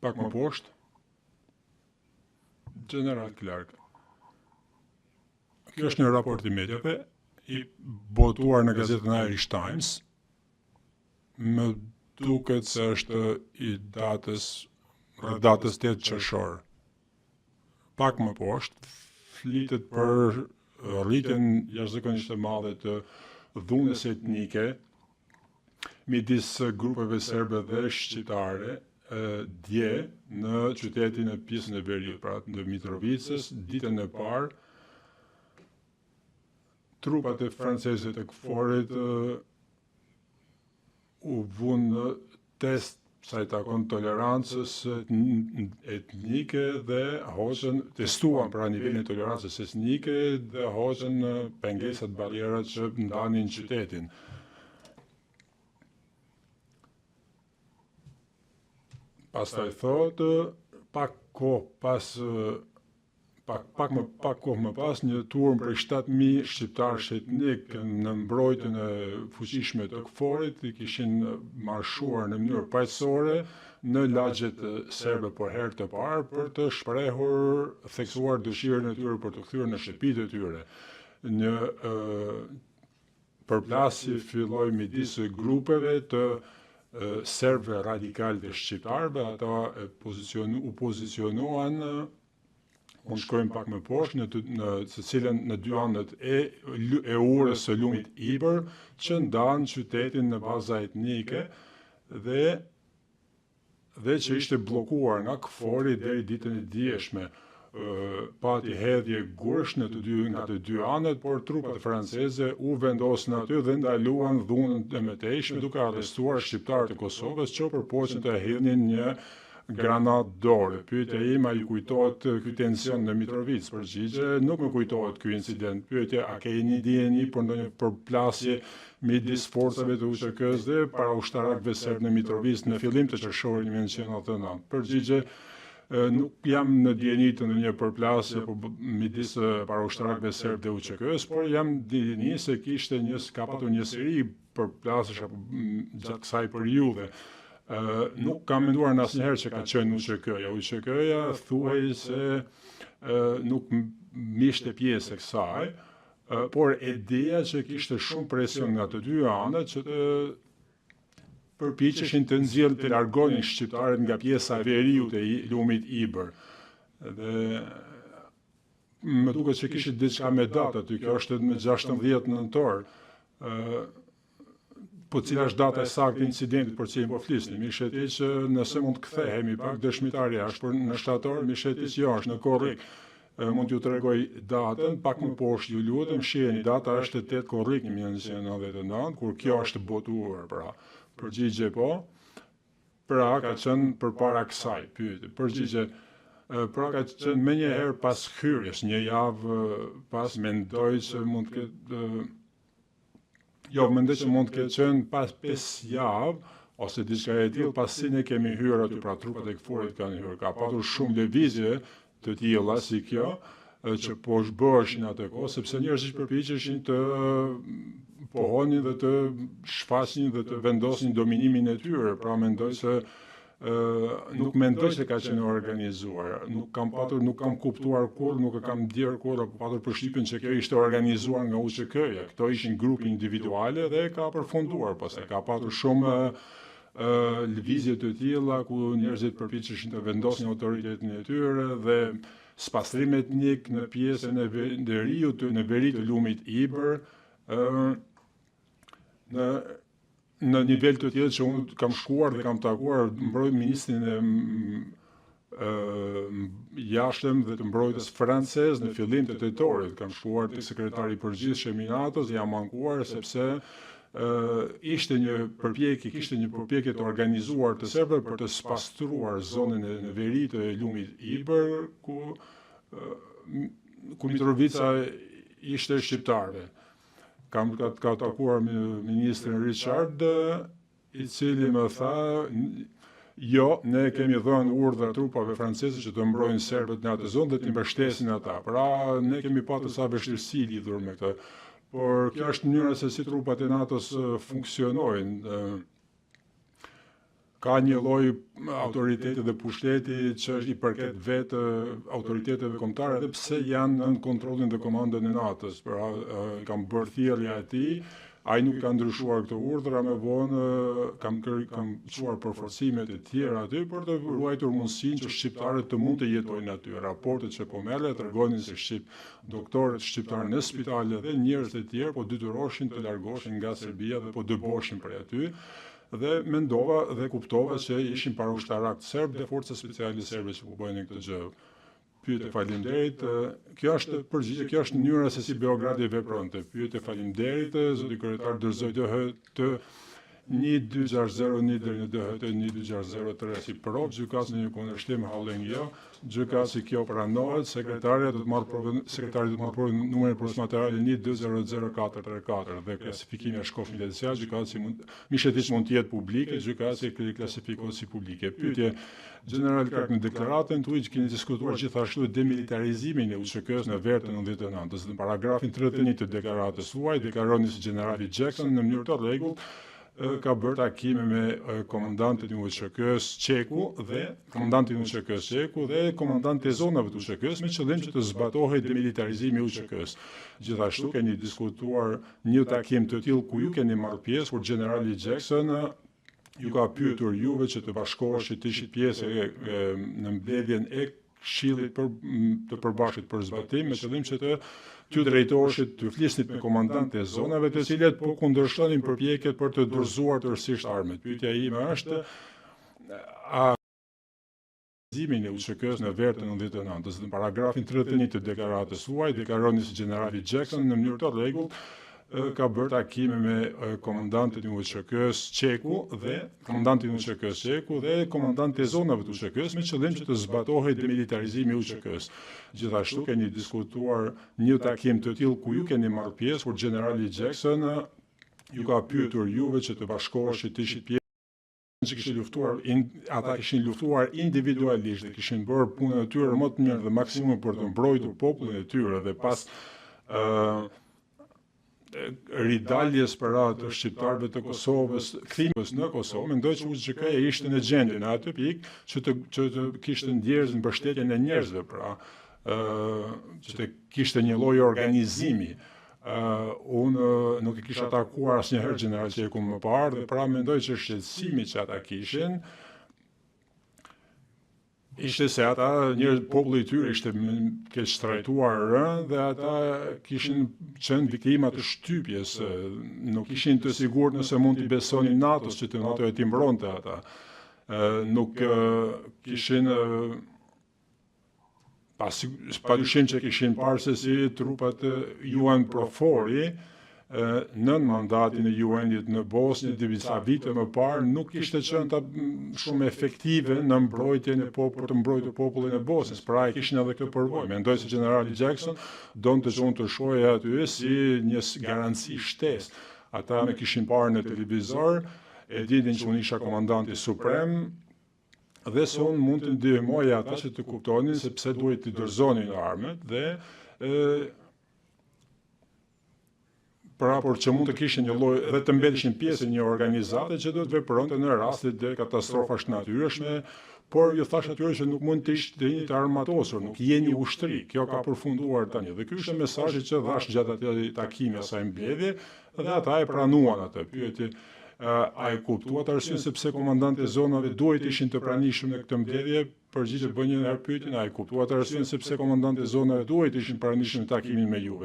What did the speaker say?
pak më poshtë, General Clark. Kjo është një raport i mediave, i botuar në gazetën Irish Times, më duket se është i datës 8 qershor. Pak më poshtë, flitet për rritjen jashtëzakonisht të madhe të dhunës etnike midis grupeve serbe dhe shqiptare dje në qytetin e pjesën e veriut, pra në Mitrovicës, ditën e parë, trupat e franceze të KFOR-it u vunë test sa i takon tolerancës etnike dhe hoxën, testuan pra nivelin e tolerancës etnike dhe hoxën pengesat barierat që ndanin qytetin. Pastaj thotë, pak kohë më pas, një turm për 7.000 shqiptarë etnik në mbrojtjen e fuqishme të KFOR-it i kishin marshuar në mënyrë paqësore në lagjet serbe për herë të parë për të shprehur, theksuar dëshirën e tyre për të kthyer në shtëpitë e tyre. Një përplasje filloi midis grupeve të serbëve radikal dhe shqiptarëve, ata u pozicionuan. Unë shkojmë pak më poshtë në cilën në dy anët e urës së lumit Ibër që ndanë qytetin në baza etnike dhe që ishte bllokuar nga KFOR-i deri ditën e dieshme. Pati hedhje gursh nga të dy anët, por trupat franceze u vendosën aty dhe ndaluan dhunën e mëtejshme duke arrestuar shqiptarët e Kosovës që përpoqën të hedhnin një granat dorë. Pyetja ime, ju kujtohet ky tension në Mitrovic? Përgjigje, nuk më kujtohet ky incident. Pyetja, a keni dijeni për ndonjë përplasje midis forcave të UÇK-s dhe paraushtarakëve serb në Mitrovic në fillim të qershorit 1999? Përgjigje, nuk jam në dijeni të ndonjë përplasje midis paraushtarakëve serb dhe UÇK-s, por jam dijeni se ka patur një seri përplasjesh gjatë kësaj periudhe. Nuk kam menduar në asnjëherë që ka qenë UÇK-ja. UÇK-ja thuaj se nuk mishte pjesë e kësaj, por e dija që kishte shumë presion nga të dy anët që të përpiqeshin të nxjerrin të largonin shqiptarët nga pjesa e veriut e lumit Ibër. Dhe më duket se kishte diçka me datë aty, kjo është në 16 nëntor. Po cila është data e saktë e incidentit për cilin po flisnim? Misheti që nëse mund të kthehemi pak dëshmitar jashtë, por në shtator misheti që jo është në korrik. Mund t'ju tregoj datën, pak më poshtë ju lutem, shiheni, data është 8 korrik 1999, kur kjo është botuar, pra. Përgjigje po, pra ka qenë përpara kësaj, pyetje. Përgjigje, pra ka qenë menjëherë pas hyrjes, një javë pas, mendoj që mund të ketë mendoj që mund të ketë qenë pas 5 javë, ose diçka e tillë, pasi ne kemi hyrë aty, pra trupat e KFOR-it kanë hyrë. Ka patur shumë lëvizje të tilla si kjo, që po zhbëheshin atë kohë, sepse njerëzit përpiqeshin të pohonin dhe të shfaqnin dhe të vendosin dominimin e tyre. Pra mendoj se nuk mendoj se ka qenë organizuar. Nuk kam kuptuar kur, nuk e kam ndier kur, apo patur përshtypjen që kjo ishte organizuar nga UÇK-ja. Këto ishin grupe individuale dhe ka përfunduar, pastaj ka patur shumë lëvizje të tilla ku njerëzit përpiqeshin të vendosin autoritetin e tyre dhe spastrim etnik në pjesën e veriut, në veri të lumit Ibër, në nivel të tillë që unë kam shkuar dhe kam takuar ministrin e jashtëm dhe të mbrojtjes francez në fillim të tetorit. Kam shkuar tek sekretari i përgjithshëm i NATO-s, jam ankuar sepse kishte një përpjekje të organizuar të serbëve për të spastruar zonën e veri të lumit Ibër, ku Mitrovica ishte shqiptarëve. Kam takuar ministrin Richard, i cili më tha, jo, ne kemi dhënë urdhër trupave franceze që të mbrojnë serbët në atë zonë dhe të mbështesin ata. Pra, ne kemi patur sa vështirësi lidhur me këtë. Por kjo është mënyra se si trupat e NATO-s funksionojnë. ka një lloj autoriteti dhe pushteti që i përket vetë autoriteteve kombëtare, edhe pse janë në kontrollin dhe komandën e NATO-s. Pra, kam bërë thirrje atij, ai nuk ka ndryshuar këtë urdhra, më vonë kam çuar përforcimet e tjera aty për të ruajtur mundësinë që shqiptarët të mund të jetojnë aty. Raportet që po merren tregonin se doktorët shqiptarë në spitale dhe njerëz të tjerë po detyroshin të largoheshin nga Serbia dhe po dëboheshin prej aty. Dhe mendova dhe kuptova se ishin parushtarak serbë dhe forca speciale serbe që po bënin këtë gjë. Pyetje faleminderit. Kjo është përgjigje, kjo është mënyra se si Beogradi vepronte. Pyetje faleminderit, zoti kryetar dorëzoi DHT 1260 deri në DHT 1260 si provë, gjykatës në një kundërshtim hallen jo. Gjykatësi kjo pranohet, sekretari do të marrë provën numrin e provës materiale 12004434 dhe klasifikimi është konfidencial, gjykatësi mishetisht mund të jetë publike, gjykatësi e klasifikohet si publike. Pyetje General Krak, në deklaratën tuaj që keni diskutuar gjithashtu demilitarizimin e UÇK-s në verë të 99-s. Në paragrafin 31 të deklaratës tuaj deklaroni se generali Jackson në mënyrë të rregullt ka bërë takime me komandantin e UÇK-s Çeku dhe komandantin e UÇK-s Çeku dhe komandantin e zonave të UÇK-s me qëllim që të zbatohej demilitarizimi i UÇK-s. Gjithashtu keni diskutuar një takim të tillë ku ju keni marrë pjesë, kur generali Jackson ju ka pyetur juve që të bashkoheshit të ishit pjesë në mbledhjen e Këshillit të Përbashkët për zbatim, me qëllim që të drejtoheshit, të flisnit me komandantë e zonave të cilët po kundërshtonin përpjekjet për të dorëzuar tërësisht armët. Pyetja ime është, a zimin e UÇK-s në verë të 99-s, në paragrafin 31 të deklaratës tuaj deklaroni se generali Jackson në mënyrë të rregullt ka bërë takime me komandantin e UÇK-s Çeku dhe komandantin e UÇK-s Çeku dhe komandantin e zonave të UÇK-s me qëllim që të zbatohej demilitarizimi i UÇK-s. Gjithashtu keni diskutuar një takim të tillë ku ju keni marrë pjesë, kur generali Jackson ju ka pyetur juve që të bashkoheshit të ishit pjesë që kishin luftuar, ata kishin luftuar individualisht dhe kishin bërë punën e tyre më të mirë dhe maksimum për të mbrojtur popullin e tyre dhe pas ridaljes për atë shqiptarëve të Kosovës, kthimës në Kosovë, mendoj që UÇK-ja ishte në gjendje në atë pikë që të kishte ndjerë në mbështetjen e njerëzve, pra që të kishte një lloj organizimi. Unë nuk e kisha takuar asnjëherë general Çekun më parë dhe pra mendoj që shqetësimi që ata kishin ishte se ata populli i tyre ishte keq shtrajtuar rënd dhe ata kishin qenë viktima të shtypjes, nuk ishin të sigurt nëse mund t'i besonin NATO-s që të NATO e timbronte ata. Nuk kishin padyshim që kishin parë se si trupat UNPROFOR-i nën mandatin e UN-it në Bosnjë disa vite më parë nuk ishte qenë shumë efektive në mbrojtjen për të mbrojtur popullin e Bosnjës, pra e kishin edhe këtë përvojë. Mendoj se generali Jackson donte që unë të shohej aty si një garanci shtesë. Ata me kishin parë në televizor, e dinin që unë isha komandanti suprem dhe se unë mund të ndihmoja ata që të kuptonin se pse duhet të dorëzonin armët dhe por që mund të kishin një lloj dhe të mbeteshin pjesë një organizate që do të vepronte në raste të katastrofash natyrshme, por ju thash atyre që nuk mund të jeni të armatosur, nuk jeni ushtri. Kjo ka përfunduar tani. Dhe ky ishte mesazhi që dhash gjatë atij takimi asaj mbledhje dhe ata e pranuan atë. Pyeti, a e kuptuat arsyeën sepse komandantët e zonave duhet ishin të pranishëm në këtë mbledhje? Përgjigje bën një herë pyetjen, a e kuptuat arsyeën sepse komandantët e zonave duhet ishin pranishëm në takimin me juve?